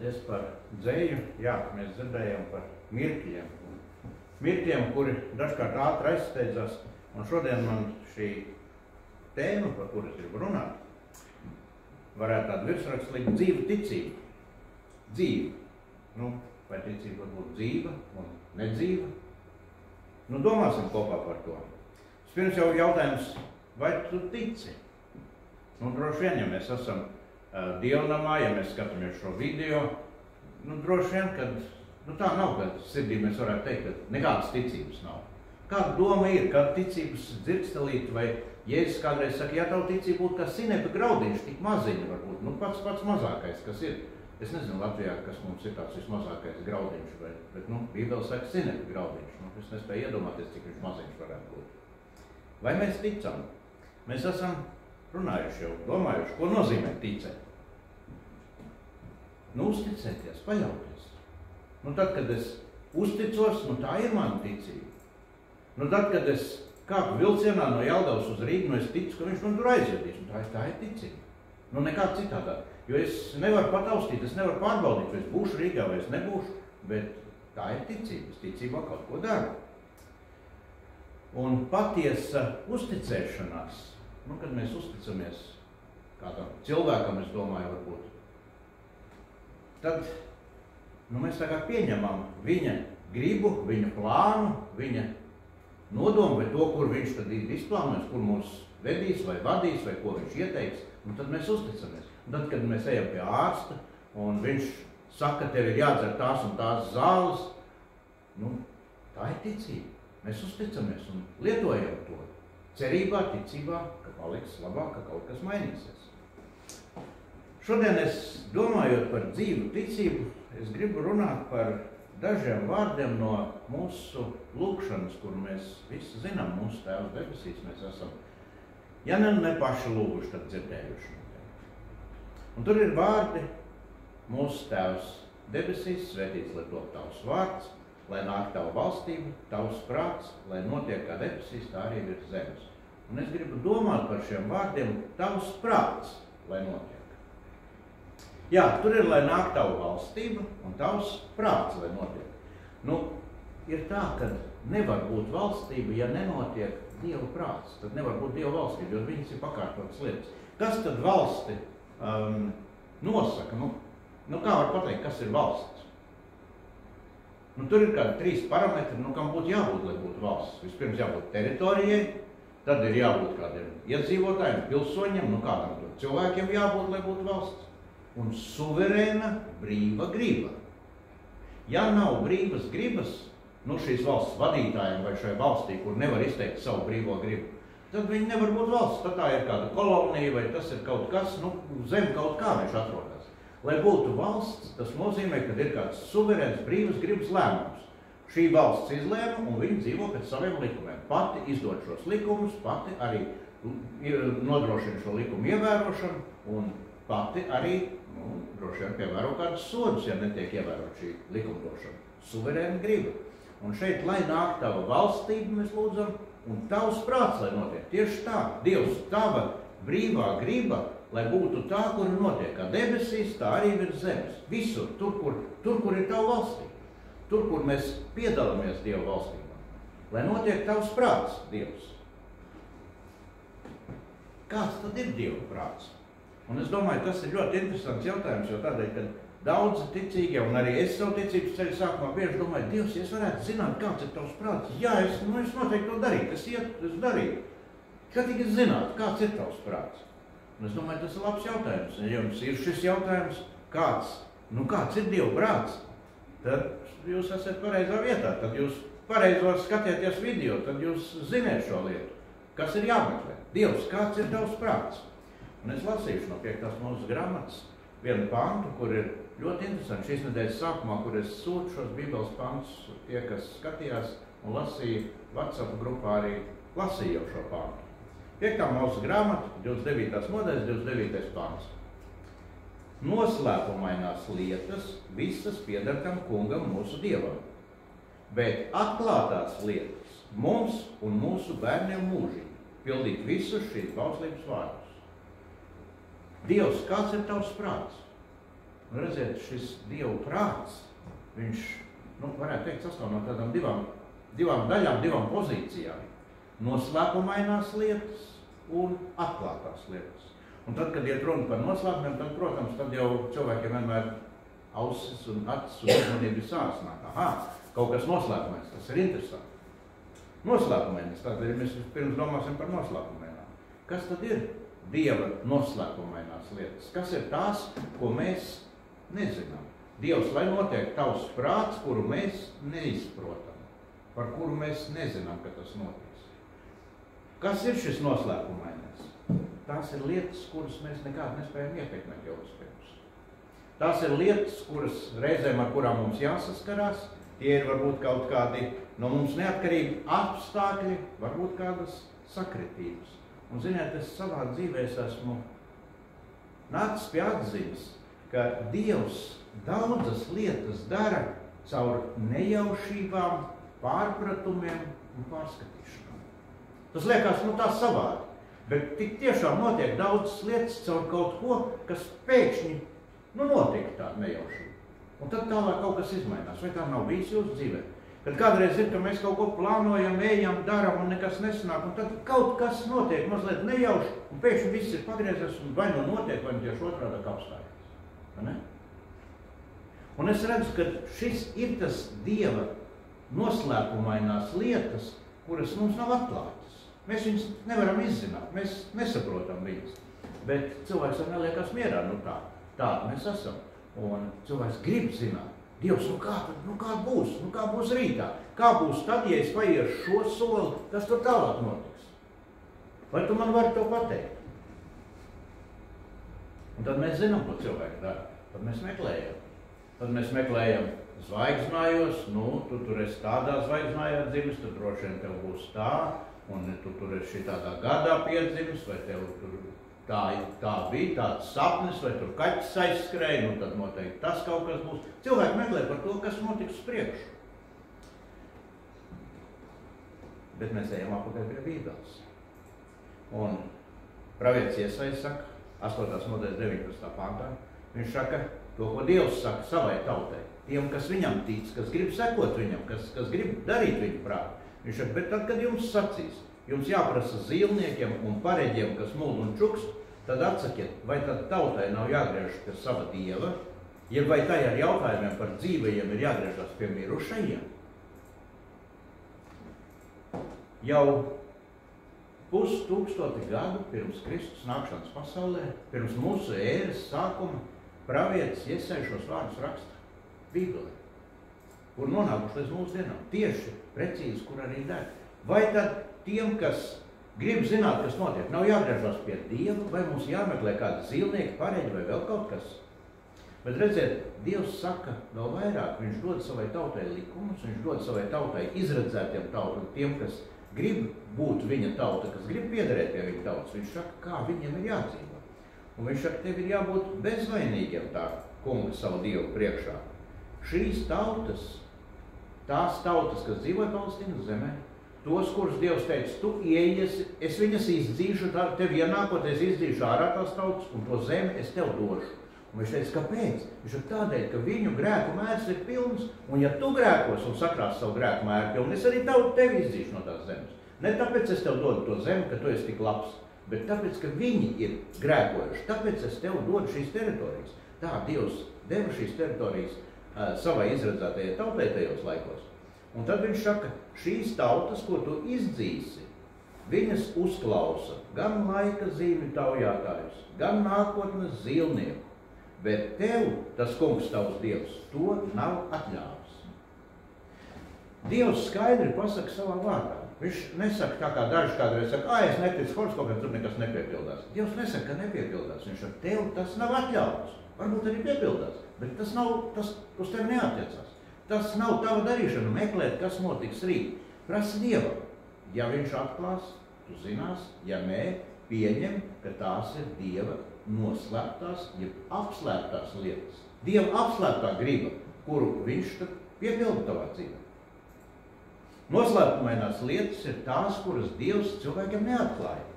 Paldies par dzēju. Jā, mēs dzirdējām par mirkļiem. Mirkļiem, kuri dažkārt ātri aizsteidzas. Un šodien man šī tēma, par kuru es gribu runāt, varētu tādu virsrakstu likt dzīva ticība. Dzīva. Nu, vai ticība var būt dzīva un nedzīva? Nu, domāsim kopā par to. Pirms jau jautājums, vai tu tici? Nu, droši vien, ja mēs esam dievnamā, ja mēs skatāmies šo video, nu, droši vien, ka tā nav, ka sirdī mēs varētu teikt, ka nekādas ticības nav. Kāda doma ir, kāda ticības dzirkstelīt, vai Jēzus kādreiz saka, ja tavu ticība būtu kā sinepa graudiņš, tik maziņa varbūt, nu, pats mazākais, kas ir. Es nezinu Latvijā, kas mums ir tāds vismazākais graudiņš, bet nu, Bībele saka sinepa graudiņš. Nu, es nespēju iedomāties, cik viņš maziņš varētu būt. Vai mēs ticam? Mēs esam runājuši jau, domājuši, ko nozīmē ticēt. Nu, uzticēties, paļauties. Nu, tad, kad es uzticos, nu, tā ir mana ticība. Nu, tad, kad es kāpu vilcienā no Jelgavas uz Rīgu, nu, es ticu, ka viņš man tur aizvedīs. Nu, tā ir ticība. Nu, nekā citādā. Jo es nevaru pataustīt, es nevaru pārbaudīt, vai es būšu Rīgā, vai es nebūšu, bet tā ir ticība. Es ticībā kaut ko daru. Un patiesa uzticēšanās, nu, kad mēs uzticamies kādam cilvēkam, es domāju, varbūt, tad mēs tā kā pieņemam viņa gribu, viņa plānu, viņa nodomu, vai to, kur viņš tad ir izplānojis, kur mūs vedīs vai vadīs, vai ko viņš ieteiks, un tad mēs uzticamies. Un tad, kad mēs ejam pie ārsta, un viņš saka, tev ir jādzer tās un tās zāles, nu, tā ir ticība. Mēs uzticamies un lietojam to cerībā, ticībā, ka paliks labāk, ka kaut kas mainīsies. Šodien es, domājot par dzīvu ticību, es gribu runāt par dažiem vārdiem no mūsu lūkšanas, kur mēs visi zinām, mūsu Tēvs debesīs mēs esam, ja ne paši lūguši, tad dzirdējuši. Un tur ir vārdi, mūsu Tēvs debesīs, svētīts, lai top tavs vārds, lai nāk tava valstība, tavs prāts, lai notiek kā debesīs, tā arī ir zemes. Un es gribu domāt par šiem vārdiem, tavs prāts, lai notiek. Jā, tur ir, lai nāk tava valstība un tavs prāts, lai notiek. Nu, ir tā, ka nevar būt valstība, ja nenotiek Dieva prāts. Tad nevar būt Dieva valstība, jo viņas ir pakārtotas lietas. Kas tad valsti nosaka? Nu, kā var pateikt, kas ir valsts? Nu, tur ir kādi 3 parametri, kam būtu jābūt, lai būtu valsts. Vispirms jābūt teritorijai, tad ir jābūt kādiem iedzīvotājiem, pilsoņiem, kādam cilvēkiem jābūt, lai būtu valsts. Un suverēna brīva griba. Ja nav brīvas gribas, šīs valsts vadītājiem vai šai valstī, kur nevar izteikt savu brīvo gribu, tad viņi nevar būt valsts. Tad tā ir kāda kolonija vai tas ir kaut kas, zem kaut kā viņš atrodas. Lai būtu valsts, tas nozīmē, ka ir kāds suverēns brīvas gribas lēmums. Šī valsts izlēma un viņi dzīvo pēc saviem likumiem. Pati izdod šos likumus, pati arī nodrošina šo likumu ievērošanu un pati arī, droši vien pievēro kādus sodus, ja netiek ievērot šī likumdošana. Suverēna griba. Un šeit, lai nāk tava valstība, mēs lūdzam, un tavs prāts, lai notiek. Tieši tā, Dievs, tava brīvā griba, lai būtu tā, kur notiek. Kā debesīs, tā arī ir zemes. Visur, tur, kur ir tava valstība. Tur, kur mēs piedalāmies Dieva valstībā. Lai notiek tavs prāts, Dievs. Kāds tad ir Dieva prāts? Un es domāju, tas ir ļoti interesants jautājums, jo tādēļ, ka daudzi ticīgie, un arī es savu ticības ceļu sākumā bieži domāju, Dievs, ja es varētu zināt, kāds ir tavs prāts, jā, es noteikti to darītu, es darītu. Kā tik es zinātu, kāds ir tavs prāts? Un es domāju, tas ir labs jautājums. Ja jums ir šis jautājums, kāds ir Dieva prāts, tad jūs esat pareizā vietā, tad jūs pareizo skatieties video, tad jūs ziniet šo lietu, kas ir jāmeklē. Dievs, kāds ir tavs prāts? Un es lasīšu no 5. mūzes grāmatas vienu pantu, kur ir ļoti interesanti. Šīs nedēļas sākumā, kur es sūtu šos Bībeles pantus, tie, kas skatījās un lasīja WhatsApp grupā, arī lasīja jau šo pantu. 5. mūzes grāmata, 29. nodaļas, 29. pants. Noslēpumainās lietas visas pieder tam kungam mūsu Dievam, bet atklātās lietas mums un mūsu bērniem mūžīgi pildīt visus šīs bauslības vārdus. Dievs, kāds ir tavs prāts? Un redziet, šis Dievu prāts, viņš, varētu teikt, sastāv no tādām divām daļām, divām pozīcijām. Noslēpumainās lietas un atklātās lietas. Un tad, kad iet runa par noslēpumiem, tad, protams, tad jau cilvēkiem vienmēr ausis un acis un uzmanība ir sāsnāk. Kaut kas noslēpumains, tas ir interesanti. Noslēpumains, tādēļ mēs pirms domāsim par noslēpumainām. Kas tad ir Dieva noslēpumainās lietas? Kas ir tās, ko mēs nezinām? Dievs, lai notiek tavs prāts, kuru mēs neizprotam, par kuru mēs nezinām, ka tas notiks. Kas ir šis noslēpumainais? Tās ir lietas, kuras mēs nekād nespējam ietekmēt jau vispirms. Tās ir lietas, reizēm ar kurām mums jāsaskarās. Tie ir varbūt kaut kādi no mums neatkarīgi apstākļi, varbūt kādas sakritības. Un, ziniet, es savā dzīvē esmu nācis pie atziņas, ka Dievs daudzas lietas dara caur nejaušībām, pārpratumiem un pārskatīšanām. Tas liekas, tā savādi, bet tik tiešām notiek daudzas lietas caur kaut ko, kas pēkšņi, notiek tāda nejaušība. Un tad tālāk kaut kas izmainās. Vai tā nav bijis jūsu dzīvē? Kad kādreiz ir, ka mēs kaut ko plānojam, ejam, daram un nekas nesanāk, un tad kaut kas notiek mazliet nejauši, un pēkšņi viss ir pagriezies, un vai notiek, vai tieši otrādāk apstājās. Vai ne? Un es redzu, ka šis ir tas Dieva noslēpumainās lietas, kuras mums nav atklātas. Mēs viņus nevaram izzināt, mēs nesaprotam viņus. Bet cilvēks ar neliekas mierā, tādi mēs esam. Un cilvēks grib zināt, Dievs, kā būs? Kā būs rītā? Kā būs tad, ja es paiešu šo soli, kas tur tālāk notiks? Vai tu man vari to pateikt? Un tad mēs zinām, ko cilvēki dara. Tad mēs meklējam. Tad mēs meklējam zvaigznājos, tu tur esi tādā zvaigznājā dzimis, tad droši vien tev būs tā, un tu tur esi šitādā gadā piedzimis, vai tev tur tā bija tāds sapnis, vai tur kaķis aizskrēja, tad noteikti tas kaut kas būs. Cilvēki meklē par to, kas notiks priekšu. Bet mēs ejam apakaļ pie Bībeles. Un pravietis Iesaja saka, 8. nodaļas 19. pantā, viņš saka to, ko Dievs saka savai tautai. Tiem, kas viņam tic, kas grib sekot viņam, kas grib darīt viņu prātu. Viņš saka, bet tad, kad jums sacīs, jums jāprasa zīlniekiem un pareģiem, kas muld un čuks, tad atsakiet, vai tad tautai nav jāgriežas pie sava Dieva, ja vai tai ar jautājumiem par dzīvajiem ir jāgriežas pie mirušajiem. Jau 5000 gadu pirms Kristus nākšanas pasaulē, pirms mūsu ēras sākuma, pravietis Iesaja šos vārdus raksta Bībelē, kur nonākuši līdz mūsu dienām. Tieši, precīzi, kur arī der. Vai tad tiem, kas grib zināt, kas notiek, nav jāgriežas pie Dieva, vai mums jāmeklē kādi zīlnieki, pareģi vai vēl kaut kas? Bet redziet, Dievs saka vēl vairāk, viņš dod savai tautai likumus, viņš dod savai tautai izredzētiem tautam, tiem, kas grib būt viņa tauta, kas grib piederēt pie viņa tautas. Viņš saka, kā viņiem ir jādzīvo. Un viņš saka, tev ir jābūt bezvainīgiem tā kunga savu Dievu priekšā. Šīs tautas, tās tautas, kas dzīvoja Palestīnas zemē, tos, kurus Dievs teica, tu ieiesi, es viņas izdzīšu, tev ienākot, es izdzīšu ārā tās tautas, un to zemi es tev došu. Un viņš teica, kāpēc? Viņš saka, tādēļ, ka viņu grēku mērs ir pilns, un ja tu grēkos un sakrās savu grēku mēru pilnu, es arī tevi izdzīšu no tās zemes. Ne tāpēc es tev dodu to zemi, ka tu esi tik labs, bet tāpēc, ka viņi ir grēkojuši, tāpēc es tev dodu šīs teritorijas. Tā Dievs deva šīs teritorijas savai izredzētajai tautai tajos laikos. Un tad viņš saka, šīs tautas, ko tu izdzīsi, viņas uzklausa gan laika zīmi taujātājus, gan nākotnes zīlnieku, bet tev, tas kungs tavs Dievs, to nav atļāvis. Dievs skaidri pasaka savā vārdā. Viņš nesaka tā kā daži kādreiz saka, es neticu horoskopiem, tur nekas nepiepildās. Dievs nesaka, ka nepiepildās. Viņš saka, tev tas nav atļauts. Varbūt arī piepildās, bet tas uz tevi neatiecās. Tas nav tava darīšana meklēt, kas notiks rīt. Prasa Dievam. Ja viņš atklās, tu zinās, ja nē, pieņem, ka tās ir Dieva noslēptās, jeb apslēptās lietas. Dieva apslēptā griba, kuru viņš tad piepilda tavā dzīvē. Noslēpumainās lietas ir tās, kuras Dievs cilvēkiem neatklāja.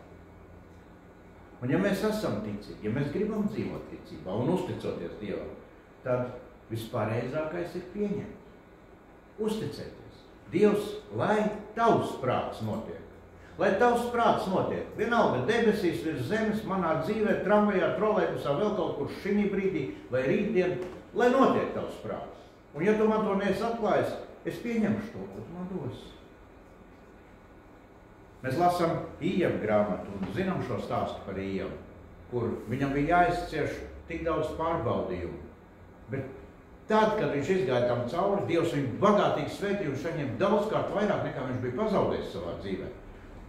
Un ja mēs esam ticīgi, ja mēs gribam dzīvot ticībā un uzticoties Dievam, tad vispareizākais ir pieņemt. Uzticēties. Dievs, lai tavs prāts notiek. Lai tavs prāts notiek. Vienalga debesīs virs zemes, manā dzīvē, tramvajā, trolejbusā, vēl kaut kur šī brīdī vai rītdien, lai notiek tavs prāts. Un ja tu man to neesi atklājis, es pieņemšu to, ko tu man dosi. Mēs lasām Ījaba grāmatu un zinām šo stāstu par Ījabu, kur viņam bija jāizcieš tik daudz pārbaudījumu. Bet tad, kad viņš izgāja tam cauri, Dievs viņu bagātīgi svētīja un saņem daudzkārt vairāk nekā viņš bija pazaudējis savā dzīvē.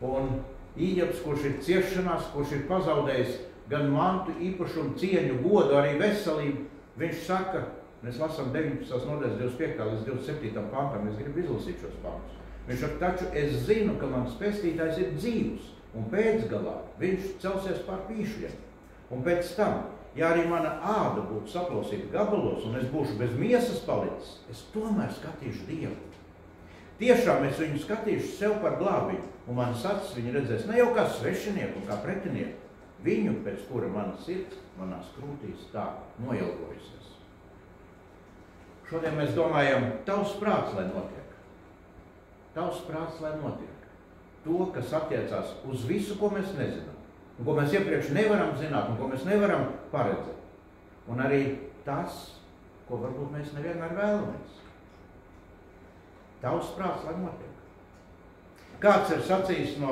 Un Ījabs, kurš ir ciešanās, kurš ir pazaudējis gan mantu, īpašumu, cieņu, godu, arī veselību, viņš saka, mēs lasām 19. nodaļas 25. līdz 27. pantam, es gribu izlasīt šos pantus. Viņš saka, taču es zinu, ka mans pestītājs ir dzīvs, un pēcgalā viņš celsies pār pīšļiem. Un pēc tam, ja arī mana āda būtu saplosīta gabalos, un es būšu bez miesas palicis, es tomēr skatīšu Dievu. Tiešām es viņu skatīšu sev par glābiņu, un manas acis viņu redzēs ne jau kā svešinieku un kā pretinieku, viņu, pēc kura mana sirds, manās krūtīs tā noilgojusies. Šodien mēs domājam, tavs prāts, lai notiek. Tavs prāts, lai notiek. To, kas attiecās uz visu, ko mēs nezinām, un ko mēs iepriekš nevaram zināt, un ko mēs nevaram paredzēt. Un arī tas, ko varbūt mēs nevienmēr vēlamies. Tavs prāts, lai notiek. Kāds ir sacījis no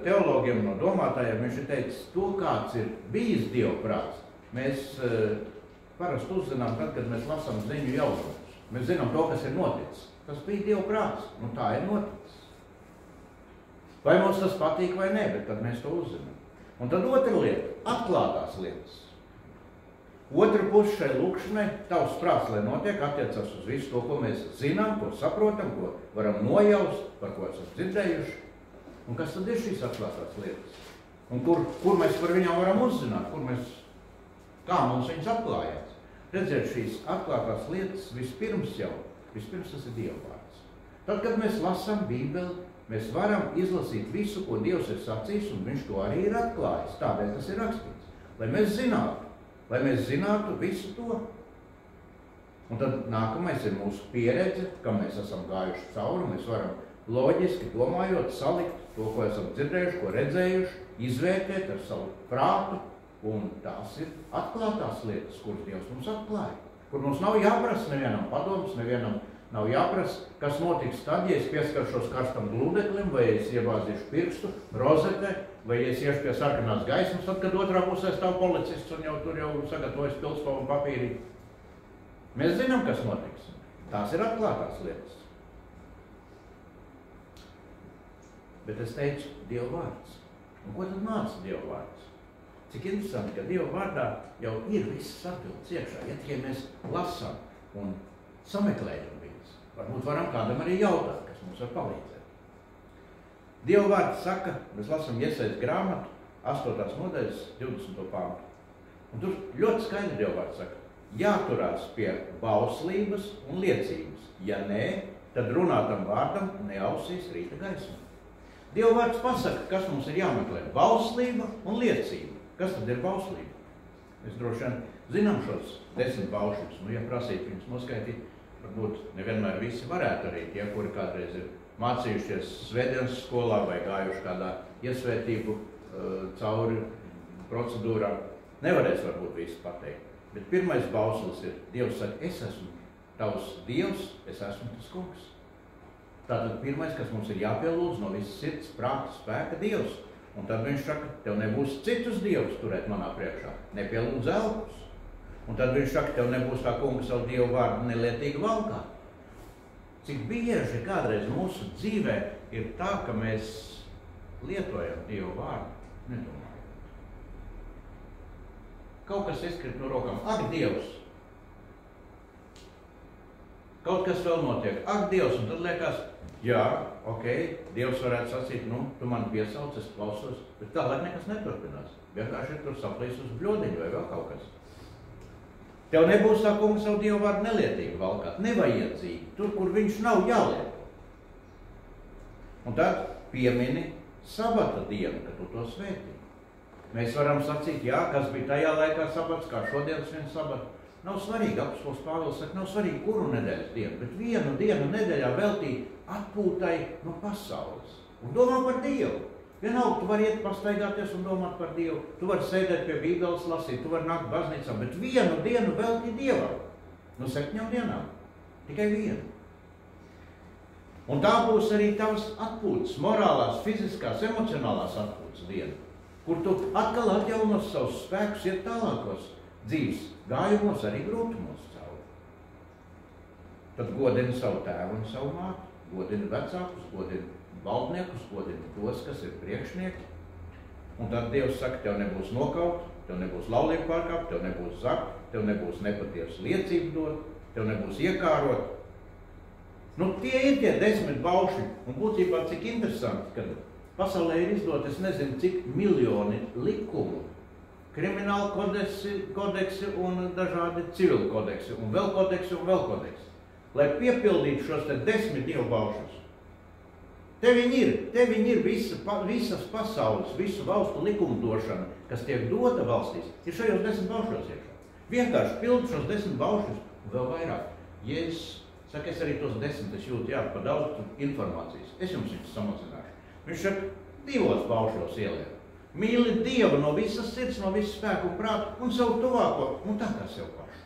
teologiem, no domātājiem, viņš ir teicis, to, kāds ir bijis Dieva prāts, mēs parasti uzzinām tad, kad mēs lasām ziņu jautājumus. Mēs zinām to, kas ir noticis. Tas bija Dieva prāts, un tā ir noticis. Vai mums tas patīk vai ne, bet tad mēs to uzzinām. Un tad otra lieta, atklātās lietas. Otra puse šai lūkšanai, tavs prāts, lai notiek, attiecas uz visu to, ko mēs zinām, ko saprotam, ko varam nojaust, par ko esam dzirdējuši. Un kas tad ir šīs atklātās lietas? Un kur mēs par viņām varam uzzināt, kā mums viņas atklājās? Redziet, šīs atklātās lietas vispirms tas ir Dieva vārds. Tad, kad mēs lasām Bībeli, mēs varam izlasīt visu, ko Dievs ir sacījis, un viņš to arī ir atklājis. Tādēļ tas ir rakstīts. Lai mēs zinātu visu to. Un tad nākamais ir mūsu pieredze, kam mēs esam gājuši cauri, mēs varam loģiski domājot, salikt to, ko esam dzirdējuši, ko redzējuši, izvērtēt ar savu prātu, un tās ir atklātās lietas, kuras Dievs mums atklāja. Kur mums nav jāprasa nevienam padoms, nevienam nav jāprasa, kas notiks tad, ja es pieskaršos karstam gludeklim, vai es iebāzīšu pirkstu, rozetē, vai es iešu pie sarkanās gaismas, tad, kad otrā pusē stāv policists un tur sagatavojas pilspavu un papīrī. Mēs zinām, kas notiks. Tās ir atklātās lietas. Bet es teicu, Dieva vārds. Un ko tad māca Dieva vārds? Cik interesanti, ka Dieva vārdā jau ir visas atbildes iekšā. Ja tikai mēs lasām un sameklējam viņas, varbūt varam kādam arī jautāt, kas mums var palīdzēt. Dieva vārds saka, mēs lasām Jesajas grāmatu, 8. nodaļas, 20. pantu. Un tur ļoti skaidri Dieva vārds saka, jāturās pie bauslības un liecības. Ja nē, tad runātam vārdam neausīs rīta gaisma. Dieva vārds pasaka, kas mums ir jāmeklē. Bauslība un liecība. Kas tad ir bauslība? Mēs droši vien zinām šos 10 baušļus. Ja prasīt viņus noskaitīt, varbūt nevienmēr visi varētu arī tie, kuri kādreiz ir mācījušies svētdienas skolā vai gājuši kādā iesvētību cauri procedūrām. Nevarēs varbūt visi pateikt. Bet pirmais bauslis ir, Dievs saka, es esmu tavs Dievs, es esmu tas kungs. Tātad pirmais, kas mums ir jāpielūdz no visas sirds, prāta, spēka, Dievs. Un tad viņš saka, tev nebūs citus dievus turēt manā priekšā, nepielūdz elkus. Un tad viņš saka, tev nebūs tā kungs savu Dievu vārdu nelietīgi valkāt. Cik bieži kādreiz mūsu dzīvē ir tā, ka mēs lietojam Dievu vārdu, nedomājot. Kaut kas izkrīt no rokām, ak, Dievs! Kaut kas vēl notiek, ak, Dievs! Un tad liekas, jā, ok, Dievs varētu sacīt, tu mani piesauc, es klausos, bet tālāk nekas neturpinās. Vienkārši ir tur saplīs uz bļodiņu vai vēl kaut kas. Tev nebūs tā kungs savu Dievu vārdu nelietīgi valkāt, nevajadzīgi, tur, kur viņš nav jālieto. Un tad piemini sabata dienu, ka tu to svētī. Mēs varam sacīt, jā, kas bija tajā laikā sabats, kā šodienas vien sabats. nav svarīgi, apostols Pāvils saka, nav svarīgi, kuru nedēļas dienu, bet vienu dienu nedēļā veltīt atpūtai no pasaules. Un domā par Dievu. Vienalga, tu vari iet pastaigāties un domāt par Dievu, tu vari sēdēt pie Bībeles lasīt, tu vari nākt baznīcā, bet vienu dienu veltīt Dievam. No 7 dienām. Tikai vienu. Un tā būs arī tavas atpūtas, morālās, fiziskās, emocionālās atpūtas diena, kur tu atkal atjaunos savus spēkus, iet tālākos dzīves gājumos, arī grūtumos cauri. Tad godini savu tēvu un savu māti, godini vecākus, godini valdniekus, godini tos, kas ir priekšnieki. Un tad Dievs saka, tev nebūs nokaut, tev nebūs laulību pārkāpt, tev nebūs zakt, tev nebūs nepatiesu liecību dot, tev nebūs iekārot. Nu, tie ir tie 10 baušļi, un būtībā cik interesanti, kad pasaulē ir izdot, es nezinu, cik miljoni likumu, krimināla kodeksi un dažādi civili kodeksi, un vēl kodeksi, lai piepildītu šos te 10 Dievu baušļus. Te viņi ir visas pasaules, visu valstu likumdošana, kas tiek dota valstīs, ir šajos 10 baušļos iekšā. Vienkārši pildu šos 10 baušļus un vēl vairāk. Jēzus saka, es arī tos 10, es jūtu, pa daudz informācijas. Es jums viņus samazināšu. Viņš saka, 2 baušļos ieliek. Mīli Dievu no visas sirds, no visas spēku un prātu un savu tuvāko, un tā kā sev pašu.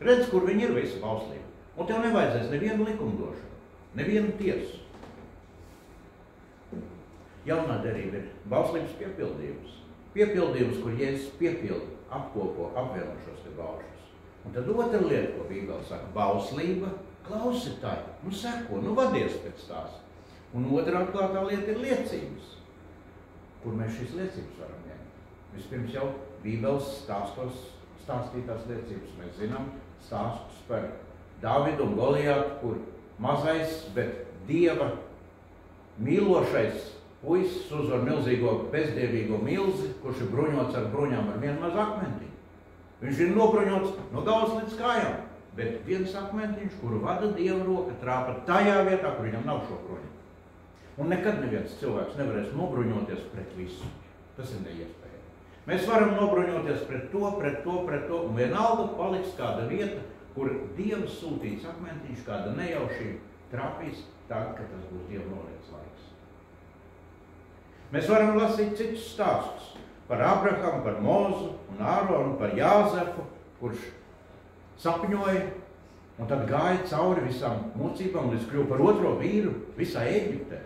Redz, kur viņi ir visa bauslība. Un tev nevajadzēs nevienu likumdošanu, nevienu tiesu. Jaunā derība ir bauslības piepildījums. Piepildījums, kur Jēzus piepilda, apkopo, apvieno šos te baušļus. Un tad otra lieta, ko Bībele saka, bauslība, klausītāji, seko, vadies pēc tās. Un otra atklātā lieta ir liecības, kur mēs šīs liecības varam ņemt. Vispirms jau Bībeles stāstītās liecības. Mēs zinām stāstus par Davidu un Golijātu, kur mazais, bet Dieva mīlošais puisis uzvar milzīgo bezdievīgo milzi, kurš ir bruņots ar bruņām ar vienu mazu akmentiņu. Viņš ir nobruņots no galvas līdz kājām, bet viens akmentiņš, kuru vada Dieva roka, trāpa tajā vietā, kur viņam nav šo bruņu. Un nekad neviens cilvēks nevarēs nobruņoties pret visu. Tas ir neiespējami. Mēs varam nobruņoties pret to, un vienalga paliks kāda vieta, kur Dieva sūtīts akmentiņš, kāda nejaušība trāpīs tad, kad tas būs Dieva noliekts laiks. Mēs varam lasīt citus stāstus par Abrahamu, par Mozu un Āronu, par Jāzepu, kurš sapņoja un tad gāja cauri visām mocībām, līdz kļuva par otro vīru visā Ēģiptē.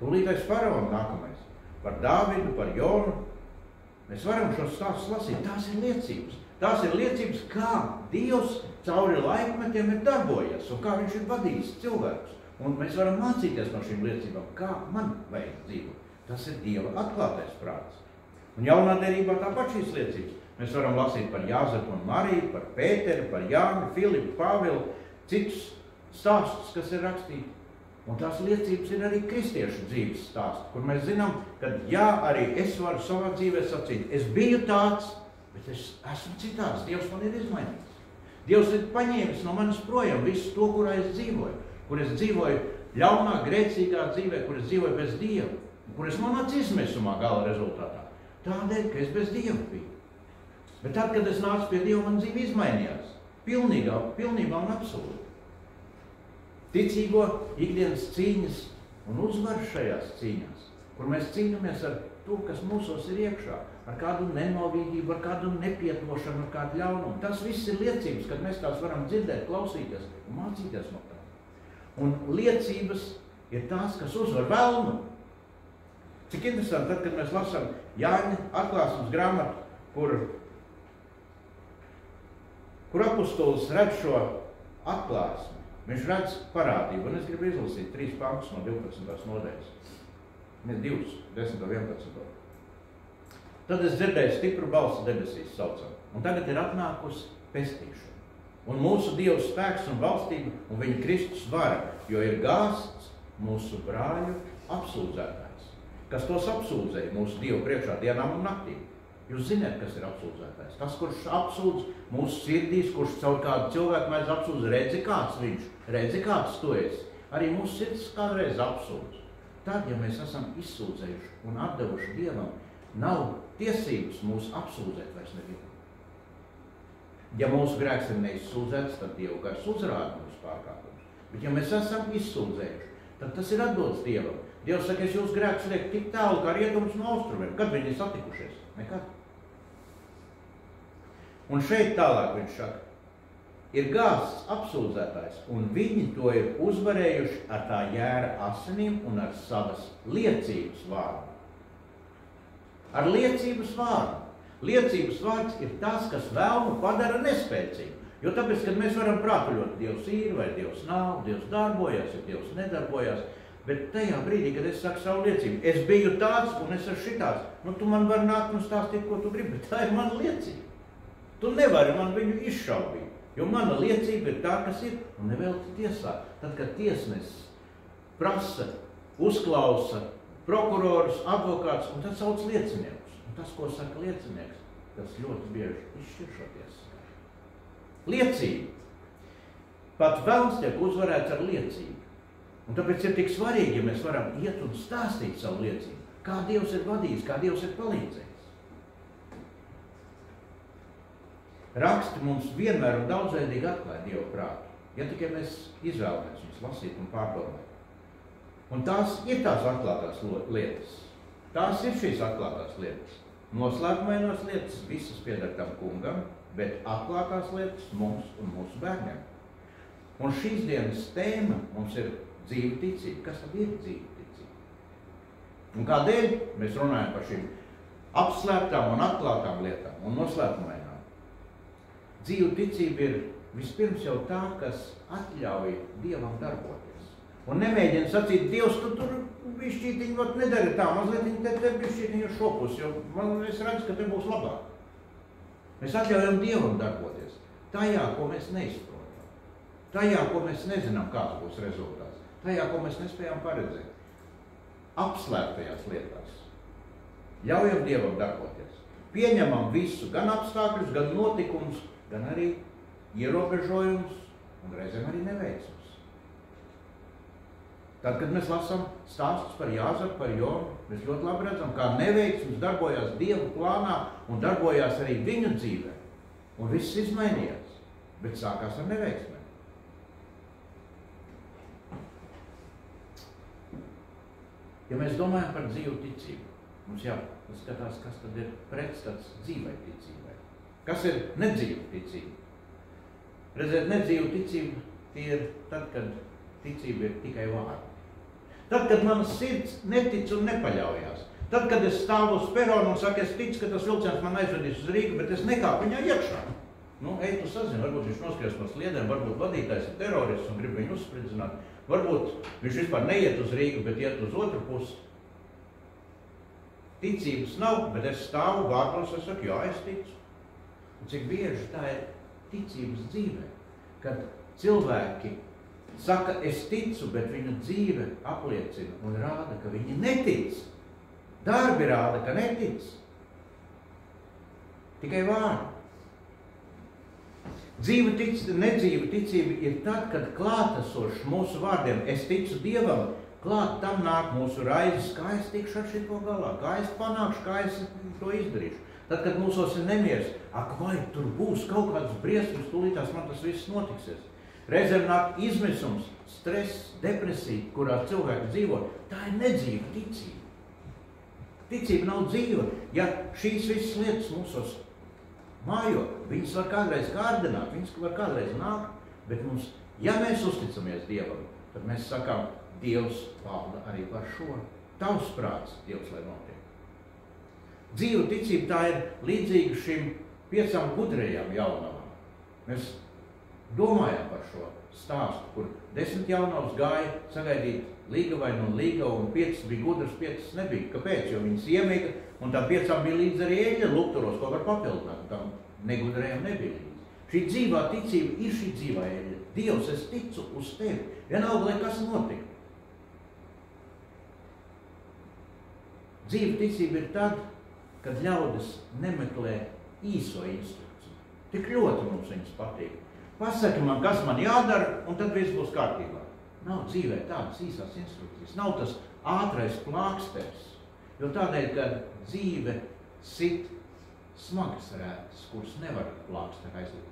Tūlītais faraons nākamais. Par Dāvidu, par Jonu. Mēs varam šos stāstus lasīt. Tās ir liecības. Tās ir liecības, kā Dievs cauri laikmetiem ir darbojies un kā viņš ir vadījis cilvēkus. Un mēs varam mācīties no šīm liecībām, kā man vajag dzīvot. Tas ir Dieva atklātais prāts. Un jaunā derībā tāpat šīs liecības. Mēs varam lasīt par Jāzepu un Mariju, par Pēteru, par Jānu, Filipu, Pāvilu, citus stāstus, kas ir rakstīti. Un tās liecības ir arī kristiešu dzīves stāsti, kur mēs zinām, ka jā, arī es varu savā dzīvē sacīt, es biju tāds, bet es esmu citāds. Dievs man ir izmainījis. Dievs ir paņēmis no manis projām visu to, kurā es dzīvoju, kur es dzīvoju ļaunā, grēcīgā dzīvē, kur es dzīvoju bez Dieva, kur es nonācu izmisumā gala rezultātā. Tādēļ, ka es bez Dieva biju. Bet tad, kad es nācu pie Dieva, man dzīve izmainījās. Pilnībā un absolūti. Ticīgo ikdienas cīņas un uzvar šajās cīņās, kur mēs cīņamies ar to, kas mūsos ir iekšā, ar kādu nenovīgību, ar kādu nepietvošanu, ar kādu ļaunumu. Tas viss ir liecības, kad mēs tās varam dzirdēt, klausīties un mācīties no tām. Un liecības ir tās, kas uzvar velnu. Cik interesanti, tad, kad mēs lasām Jāņa atklāsmes grāmatu, kur apostolis redz šo atklāsmi. Viņš redz parādību, un es gribu izlasīt 3 pantus no 12. nodaļas. 2, 10, 11. Tad es dzirdēju stipru balsi debesīs saucam, un tagad ir atnākusi pestīšana. Un mūsu Dieva spēks un valstība, un viņa Kristus vara, jo ir gāsts mūsu brāļu apsūdzētājs, kas tos apsūdzēja mūsu Dievu priekšā dienām un naktīm. Jūs zināt, kas ir apsūdzētājs. Tas, kurš apsūdz mūsu sirdīs, kurš caur kādu cilvēku mēs apsūdz, redzi kāds viņš, redzi kāds tu esi. Arī mūsu sirds kādreiz apsūdz. Tad, ja mēs esam izsūdzējuši un atdevuši Dievam, nav tiesības mūs apsūdzēt vairs nevienam. Ja mūsu grēks ir neizsūdzēts, tad Dieva gars uzrāda mūsu pārkāpumus. Bet ja mēs esam izsūdzējuši, tad tas ir atdots Dievam. Dievs saka, es jūs grēkus lieku tik tālu kā rietums no austrumiem. Kad viņi ir satikušies? Nekad. Un šeit tālāk viņš saka, ir gāzts apsūdzētājs, un viņi to ir uzvarējuši ar tā jēra asinīm un ar savas liecības vārdu. Ar liecības vārdu. Liecības vārds ir tas, kas vēlmu padara nespēcīgu. Jo tāpēc, kad mēs varam prātuļot, Dievs ir vai Dievs nav, Dievs darbojas, ja Dievs nedarbojas, bet tajā brīdī, kad es saku savu liecību, es biju tāds un es esmu šitāds, tu man vari nākt un stāstīt, ko tu gribi, bet tā ir mana liecība. Tu nevari man viņu izšaubīt, jo mana liecība ir tā, kas ir, un nevelti tiesā. Tad, kad tiesnesis prasa, uzklausa prokurors, advokāts, un tad sauc lieciniekus. Un tas, ko saka liecinieks, tas ļoti bieži izšķiršoties. Liecība. Pat velns tiek uzvarēts ar liecību. Un tāpēc ir tik svarīgi, ja mēs varam iet un stāstīt savu liecību. Kā Dievs ir vadījis, kā Dievs ir palīdzējis. Raksti mums vienmēr un daudzveidīgi atklāja Dieva prātu, ja tikai mēs izvēlamies viņus lasīt un pārdomāt. Un tās ir tās atklātās lietas. Tās ir šīs atklātās lietas. Noslēpumainās lietas visas pieder tam kungam, bet atklātās lietas mums un mūsu bērniem. Un šīs dienas tēma mums ir dzīva ticība. Kas tad ir dzīva ticība? Un kādēļ mēs runājam par šīm apslēptām un atklātām lietām un noslēpumainām? Dzīva ticība ir vispirms jau tā, kas atļauj Dievam darboties. Un nemēģina sacīt, Dievs, tu tur bišķītiņi vat nedari tā, mazliet te bišķītiņi uz šopus, jo es redzu, ka te būs labāk. Mēs atļaujam Dievam darboties tajā, ko mēs neizprotam. Tajā, ko mēs nezinām, kāds būs rezultāts. Tajā, ko mēs nespējām paredzēt. Apslēptajās lietās. Ļaujam Dievam darboties. Pieņemam visu, gan apstākļus, gan notikumus, gan arī ierobežojumus un reizēm arī neveiksmus. Tad, kad mēs lasām stāstus par Jāzepu, par Jonu, mēs ļoti labi redzam, kā neveiksmes darbojās Dieva plānā un darbojās arī viņu dzīvē. Un viss izmainījās, bet sākās ar neveiksmēm. Ja mēs domājam par dzīvu ticību, mums jāskatās, kas tad ir pretstats dzīvai ticībai. Kas ir nedzīva ticība? Redzēt, nedzīva ticība ir tad, kad ticība ir tikai vārdi. Tad, kad manas sirds netic un nepaļaujās. Tad, kad es stāvu uz peronu un saku, es ticu, ka tas vilciens man aizvedīs uz Rīgu, bet es nekāpu viņā iekšā. Ej, tu sazini, varbūt viņš noskries no sliedēm, varbūt vadītājs ir terorists un grib viņu uzspridzināt. Varbūt viņš vispār neiet uz Rīgu, bet iet uz otru pusi. Ticības nav, bet es stāvu vārdos, es saku, jā, es ticu. Un cik bieži tā ir ticības dzīvē, kad cilvēki saka, es ticu, bet viņa dzīve apliecina un rāda, ka viņi netic. Darbi rāda, ka netic. Tikai vārdi. Nedzīva ticība ir tad, kad klātesošs mūsu vārdiem, es ticu Dievam, klāt tam nāk mūsu raizes, kā es tikšu ar šito galā, kā es panākšu, kā es to izdarīšu. Tad, kad mūsos ir nemieris, vai tur būs kaut kādas briesmas, tūlītās man tas viss notiksies. Reizēm nāk izmisums, stress, depresija, kurā cilvēki dzīvo. Tā ir nedzīva ticība. Ticība nav dzīva. Ja šīs visas lietas mūsos mājo, viņas var kādreiz kārdināt, viņas var kādreiz nākt, bet mums, ja mēs uzticamies Dievam, tad mēs sakām, Dievs valda arī par šo. Tavs prāts, Dievs, lai notiek. Dzīva ticība tā ir līdzīga šim 5 gudrajām jaunavām. Mēs domājām par šo stāstu, kur 10 jaunavas gāja sagaidīt līgavainu un līgavu, un 5 bija gudras, 5 nebija. Kāpēc? Jo viņas iemiga, un tām 5 bija līdz arī eļļa lukturos, ko var papildināt, un tām negudrajām nebija līdz. Šī dzīvā ticība ir šī dzīvā eļļa. Dievs, es ticu uz tevi. Vienalga, lai kas notika. Dzīva ticība ir tad, kad ļaudis nemeklē īso instrukciju. Tik ļoti mums viņas patīk. Pasaki man, kas man jādara, un tad viss būs kārtībā. Nav dzīvē tādas īsās instrukcijas. Nav tas ātrais plāksters. Jo tādēļ, ka dzīve sit smagas rētas, kuras nevar plāksteri aizlikt.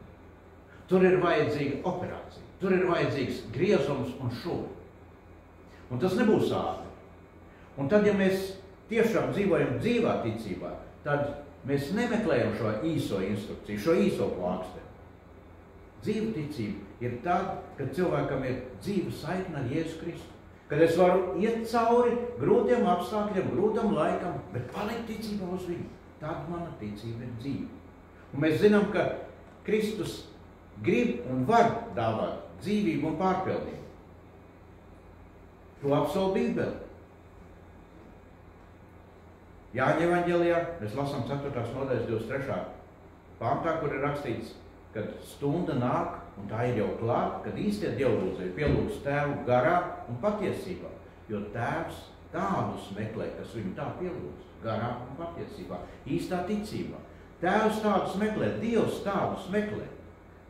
tur ir vajadzīga operācija, tur ir vajadzīgs griezums un šūri. Un tas nebūs ātri. Un tad, ja mēs tiešām dzīvojam dzīvā ticībā, tad mēs nemeklējam šo īso instrukciju, šo īso plāksteri. Dzīva ticība ir tāda, kad cilvēkam ir dzīva saikne ar Jēzu Kristu. Kad es varu iet cauri grūtiem apstākļiem, grūtam laikam, bet palikt ticībā uz viņu. Tad mana ticība ir dzīva. Un mēs zinām, ka Kristus grib un var dāvāt dzīvību un pārpildību. To apsola Bībele. Jāņa evaņģelijā mēs lasām 4. nodaļas 23. pantā, kur ir rakstīts, kad stunda nāk, un tā ir jau klāt, kad īstie dievlūdzēji pielūgs Tēvu garā un patiesībā, jo Tēvs tādus meklē, kas viņu tā pielūdz, garā un patiesībā, īstā ticībā. Tēvs tādus meklē, Dievs tādus meklē.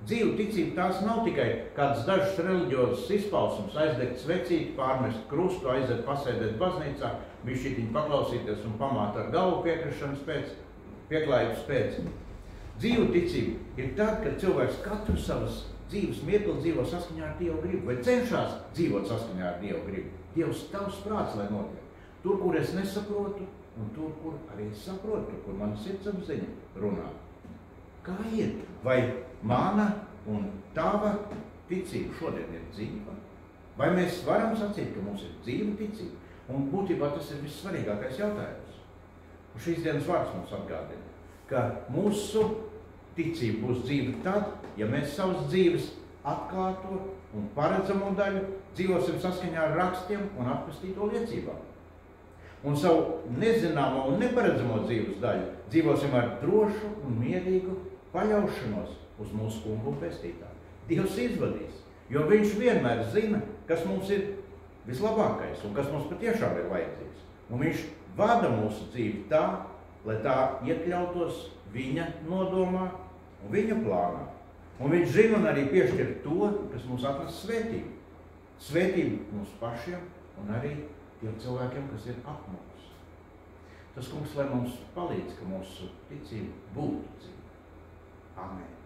Dzīva ticība tās nav tikai kāds dažs reliģiozs izpausums, aizdegt svecīti, pārmest krustu, aiziet pasēdēt baznīcā, bišķītiņu paklausīties un pamāt ar galvu piekrišanas pēc, pieklājības pēc. Dzīva ticība ir tad, kad cilvēks katru savas dzīves mirkli dzīvo saskaņā ar Dievu gribu, vai cenšas dzīvot saskaņā ar Dievu gribu. Dievs tavs prāts, lai notiek. Tur, kur es nesaprotu, un tur, kur arī es saprotu, tur, kur mana sirdsapziņa runā. Kā ir? Vai mana un tava ticība šodien ir dzīva? Vai mēs varam sacīt, ka mums ir dzīva ticība? Un būtībā tas ir vissvarīgākais jautājums. Un šīs dienas vārds mums atgādina, ka mūsu ticība būs dzīva tad, ja mēs savas dzīves atklāto un paredzamo daļu dzīvosim saskaņā ar rakstiem un atpestīto liecībām. Un savu nezināmo un neparedzamo dzīves daļu dzīvosim ar drošu un mierīgu paļaušanos uz mūsu kungu un pestītāju. Dievs izvadīs, jo viņš vienmēr zina, kas mums ir vislabākais un kas mums patiešām ir vajadzīgs. Un viņš vada mūsu dzīvi tā, lai tā iekļautos viņa nodomā un viņa plānā. Un viņš zina un arī piešķir to, kas mums atnes svētību. Svētību mums pašiem un arī tiem cilvēkiem, kas ir ap mums. Tas kungs, lai mums palīdz, ka mūsu ticība būtu dzīva. Amen.